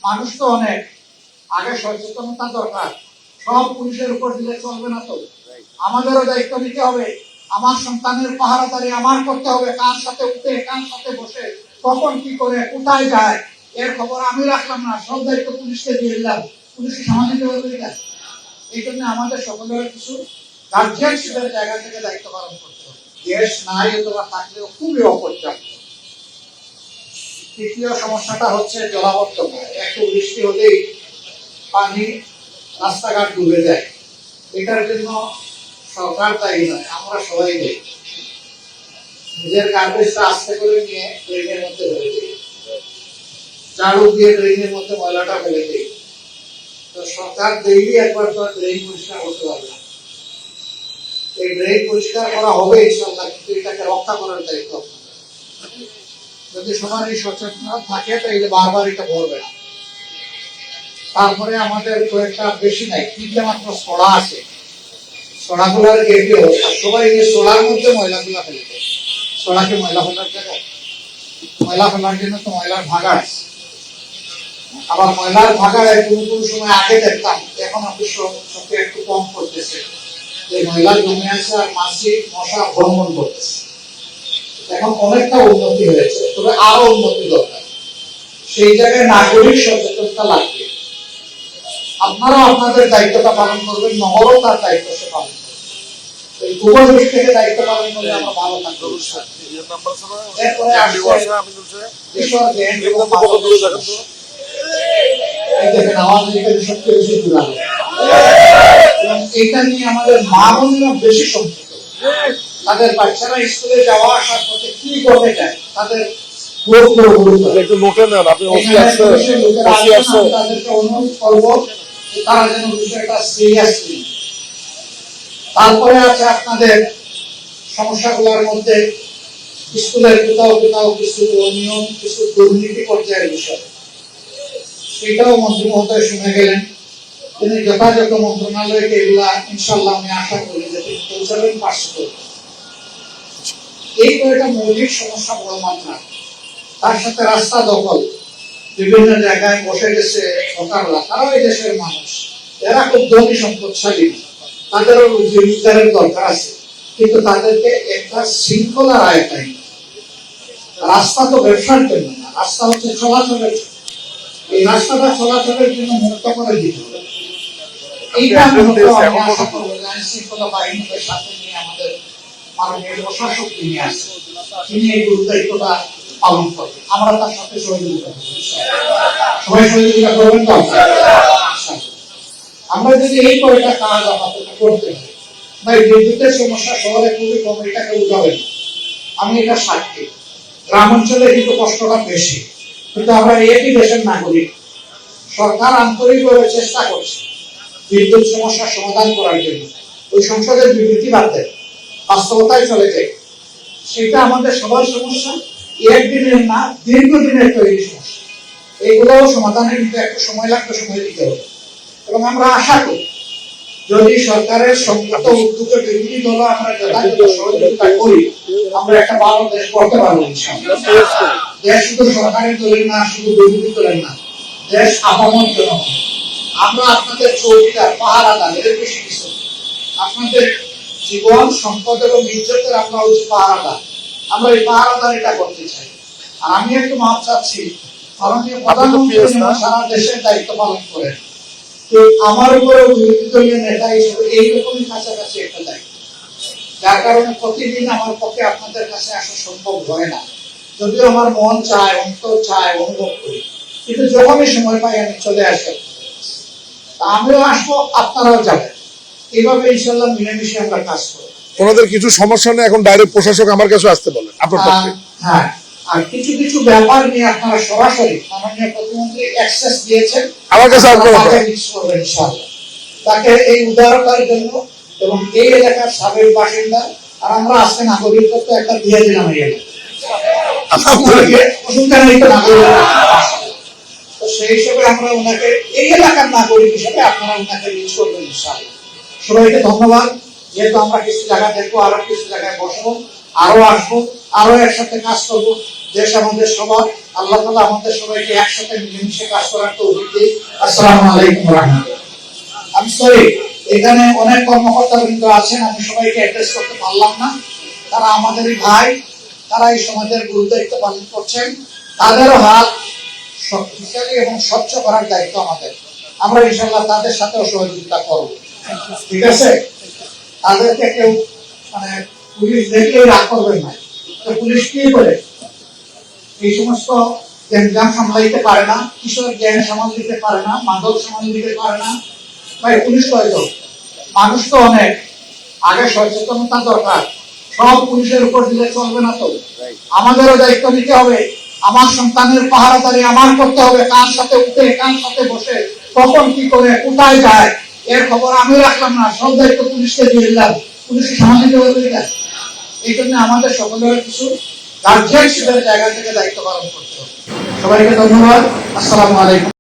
মানুষ তো অনেক, আগে সচেতনতা দরকার। সব পুলিশের উপর দিলে চলবে না তো, আমাদেরও দায়িত্ব নিতে হবে। আমার সন্তানের পাহারাদারি আমার করতে হবে, কার সাথে উঠে কার সাথে বসে কখন কি করে কোথায় যায় এর খবর আমি রাখলাম না, সব দায়িত্ব পুলিশকে দিয়ে দিলাম, পুলিশকে সামাজিক ভাবে। এই জন্য আমাদের সকলের কিছু গার্জিয়ানশিপের জায়গা থেকে দায়িত্ব পালন করতে হবে। দেশ নাই অথবা থাকলেও খুবই অপর্যাপ্ত। তৃতীয় সমস্যাটা হচ্ছে জলাবদ্ধতা। একটু বৃষ্টি হলেই পানি রাস্তাঘাট ডুবে যায়। এটার জন্য সরকার দায়ী নয়, আমরা সবাই দায়ী। নিজের গার্বেজটা আস্তে করে নিয়ে ড্রেনের মধ্যে ফেলে দিই, ঝাড়ু দিয়ে ড্রেনের মধ্যে ময়লাটা ফেলে দিই। তো সরকার ডেইলি একবার তো ড্রেন পরিষ্কার করতে পারবে না। এই ড্রেন পরিষ্কার করা হবে ইনশাআল্লাহ, কিন্তু এটাকে রক্ষা করার দায়িত্ব আপনাদের। যদি সবার এই সচেতনতা থাকে তাহলে বারবার এটা ভরবে না। তারপরে আমাদের কয়েকটা বেশি নাই, 3টে মাত্র সড়া আছে। সড়াগুলার গেটেও সবাই এই সড়ার মধ্যে ময়লাগুলা ফেলে দেয়। সড়াকে ময়লা ফেলার জায়গায়, ময়লা ফেলার জন্য তো ময়লার ভাগা আছে। আবার ময়লার ভাগায় কোনো কোনো সময় আগে দেখতাম, এখন অবশ্য সবকে একটু কম করতেছে, যে ময়লা জমে আছে আর মাছি মশা ভ্রমণ করতেছে। এখন অনেকটা উন্নতি হয়েছে, তবে আরো উন্নতি দরকার। সেই জায়গায় নাগরিক সচেতনতা লাগবে। আপনারাও আপনাদের দায়িত্বটা পালন করবেন, নগরও তার দায়িত্ব সে পালন করবে। এই উপদেশ থেকে দায়িত্ব পালন করলে আমরা ভালো থাকবো। এরপরে এটা নিয়ে আমাদের মা বোনেরা বেশি সংযত। তাদের বাচ্চারা স্কুলে যাওয়া আসার পথে কি করতে চায় তাদের তাদেরকে অনুরোধ করবো তারা যেন বিষয়টা সিরিয়াসলি। তারপরে আছে আপনাদের সমস্যাগুলোর মধ্যে স্কুলের কোথাও কোথাও কিছু অনিয়ম, কিছু দুর্নীতি পর্যায়ের বিষয়, সেটাও মন্ত্রী মহোদয় শুনে গেলেন। তিনি যথাযথ মন্ত্রণালয়কে এগুলা ইনশাল্লাহ আমি আশা করি যে তিনি পৌঁছাবেন, পাশ করবেন। এই তো এটা মৌলিক সমস্যা বড় মাত্রা। তার সাথে রাস্তা দখল, বিভিন্ন জায়গায় বসে গেছে সরকাররা, তারাও এই দেশের মানুষ, এরা খুব ধনী সম্পদশালী, তাদেরও রোজগারের দরকার আছে, কিন্তু তাদেরকে একটা শৃঙ্খলার আয়তায়। রাস্তা তো ব্যবসার জন্য না, রাস্তা হচ্ছে চলাচলের জন্য। এই রাস্তাটা চলাচলের জন্য মুক্ত করে দিতে হবে। এইটা আশা করবো আইন শৃঙ্খলা বাহিনীদের সাথে নিয়ে আমাদের মাননীয় প্রশাসক তিনি আসেন, তিনি এই গুরুদায়িত্বটা পালন করবেন। আমরা তার সাথে সহযোগিতা করবো, সবাই সহযোগিতা করবেন তো। আমরা যদি এই কয়টা কাজ আপাতত করতে পারি, ভাই বিদ্যুতের সমস্যা শহরে খুবই কম, এটাকে উঠাবেন। আমি এটা সাক্ষী, গ্রাম অঞ্চলে কিন্তু কষ্টটা বেশি, কিন্তু আমরা একই দেশের নাগরিক। সরকার আন্তরিকভাবে চেষ্টা করছে বিদ্যুৎ সমস্যার সমাধান করার জন্য। ওই সংসদের বিবৃতি বাদ দেয়, বাস্তবতায় চলে যায়। সেটা আমাদের সবার সমস্যা, একদিনের না দীর্ঘদিনের তৈরি সমস্যা। এইগুলোও সমাধানে কিন্তু একটা সময় লাগবে, সময় দিতে হবে। এবং আমরা আশা করি যদি সরকারের সংযুক্ত উদ্যোগে বিরোধী দল আমরা যথাযথ সহযোগিতা করি, আমরা একটা ভালো দেশ করতে পারবো ইনশাআল্লাহ। দেশ শুধু সরকারের দলের না, শুধু বিরোধী দলের না, দেশ আপামর জনগণ। আমরা আপনাদের চৌকিদার, পাহারাদার, এর বেশি কিছু। আপনাদের জীবন, সম্পদ এবং ইজ্জতের আমরা হচ্ছে পাহারাদার। আমরা এই পাহারাদার এটা করতে চাই। আর আমি একটু মাপ চাচ্ছি, মাননীয় প্রধানমন্ত্রী সারা দেশের দায়িত্ব পালন করেন, আমার উপরে বিরোধী দলীয় নেতা হিসেবে এইরকমই কাছাকাছি একটা দায়িত্ব, যার কারণে প্রতিদিন আমার পক্ষে আপনাদের কাছে আসা সম্ভব হয় না। যদিও আমার মন চায়, অন্তর চায়, অনুভব করি, কিন্তু যখনই সময় পাই আমি চলে আসি। আমিও আসবো, আপনারাও যাবেন। এইভাবে ইনশাল্লাহ মিলেমিশে আমরা কাজ করবো। ওনাদের কিছু সমস্যা নেই, এখন ডাইরেক্ট প্রশাসক আমার কাছে আসতে বলেন আপনার পক্ষে। হ্যাঁ, আর কিছু কিছু ব্যাপার নিয়ে আপনারা সরাসরি মাননীয় প্রধানমন্ত্রী অ্যাক্সেস দিয়েছেন, আমার কাছে আসবেন ইনশাআল্লাহ। তাকে এই উদারতার জন্য এবং এই এলাকার সাবেক বাসিন্দা, আর আমরা আজকে নাগরিকত্ব একটা দিয়ে দিলাম এই এলাকায়, অসুবিধা নেই তো নাগরিক। তো সেই হিসেবে আমরা ওনাকে এই এলাকার নাগরিক হিসেবে আপনারা ওনাকে ইউজ করবেন ইনশাআল্লাহ। সবাইকে ধন্যবাদ। যেহেতু আমরা কিছু জায়গা দেখবো, আরো কিছু জায়গায় বসবো, আরো আসবো, আরো একসাথে কাজ করবো। দেশ আমাদের সবার, আল্লাহ তাআলা আমাদের সবাইকে একসাথে মিলেমিশে কাজ করার তৌফিক দিন। আসসালামু আলাইকুম ওয়া রাহমাতুল্লাহ। আমি সরি, এখানে অনেক কর্মকর্তা বৃন্দ আছেন, আমি সবাইকে অ্যাড্রেস করতে পারলাম না। তারা আমাদেরই ভাই, তারা এই সমাজের গুরু দায়িত্ব পালন করছেন। তাদেরও হাত শক্তিশালী এবং স্বচ্ছ করার দায়িত্ব আমাদের। আমরা ইনশাআল্লাহ তাদের সাথেও সহযোগিতা করব। ঠিক আছে? তাদেরকে কেউ মানে পুলিশ দেখলেই রাগ করবেন না। তো পুলিশ কি করে এই সমস্ত গ্যাঞ্জাম সামলাইতে পারে না, কিশোর গ্যাং সামাল দিতে পারে না, মাদক সামাল দিতে পারে না। ভাই পুলিশ কয়জন? মানুষ তো অনেক। আগে সচেতনতা দরকার। সব পুলিশের উপর দিলে চলবে না তো। আমাদেরও দায়িত্ব নিতে হবে। আমার সন্তানের পাহারাদারি আমার করতে হবে। কার সাথে উঠে, কার সাথে বসে, কখন কি করে, কোথায় যায়, এর খবর আমি রাখলাম না, সব দায়িত্ব পুলিশকে দিয়ে দিলাম। পুলিশকে সামাল দিতে হবে না। এই জন্য আমাদের সকলের কিছু গার্জিয়ানশিপের জায়গা থেকে দায়িত্ব পালন করতে হবে। সবাইকে ধন্যবাদ। আসসালামু আলাইকুম।